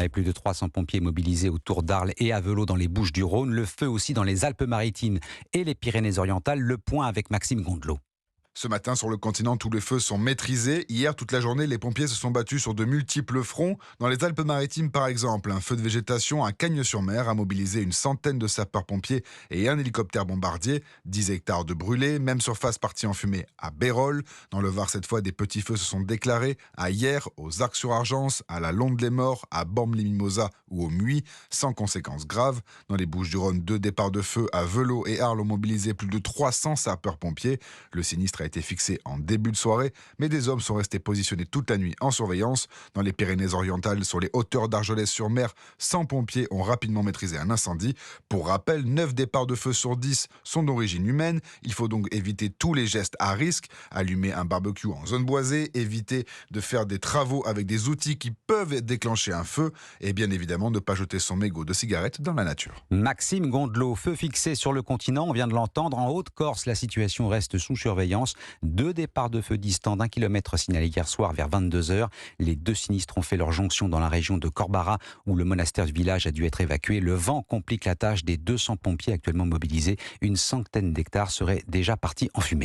Avec plus de 300 pompiers mobilisés autour d'Arles et à Velot dans les Bouches-du-Rhône. Le feu aussi dans les Alpes-Maritimes et les Pyrénées-Orientales. Le point avec Maxime Gondelot. Ce matin, sur le continent, tous les feux sont maîtrisés. Hier, toute la journée, les pompiers se sont battus sur de multiples fronts. Dans les Alpes-Maritimes, par exemple, un feu de végétation à Cagnes-sur-Mer a mobilisé une centaine de sapeurs-pompiers et un hélicoptère bombardier. 10 hectares de brûlés, même surface partie en fumée à Bérol. Dans le Var, cette fois, des petits feux se sont déclarés à Hyères, aux Arcs-sur-Argence, à la Londe-les-Morts, à Bormes-les-Mimosas ou au Muy, sans conséquences graves. Dans les Bouches-du-Rhône, 2 départs de feu à Velot et Arles ont mobilisé plus de 300 sapeurs-pompiers. Le sinistre a été fixé en début de soirée, mais des hommes sont restés positionnés toute la nuit en surveillance. Dans les Pyrénées-Orientales, sur les hauteurs d'Argelès-sur-Mer, 100 pompiers ont rapidement maîtrisé un incendie. Pour rappel, 9 départs de feu sur 10 sont d'origine humaine. Il faut donc éviter tous les gestes à risque. Allumer un barbecue en zone boisée, éviter de faire des travaux avec des outils qui peuvent déclencher un feu et bien évidemment ne pas jeter son mégot de cigarette dans la nature. Maxime Gondelot, feu fixé sur le continent, on vient de l'entendre. En Haute-Corse, la situation reste sous surveillance. 2 départs de feu distants d'1 kilomètre signalés hier soir vers 22h. Les 2 sinistres ont fait leur jonction dans la région de Corbara, où le monastère du village a dû être évacué. Le vent complique la tâche des 200 pompiers actuellement mobilisés. Une centaine d'hectares seraient déjà partis en fumée.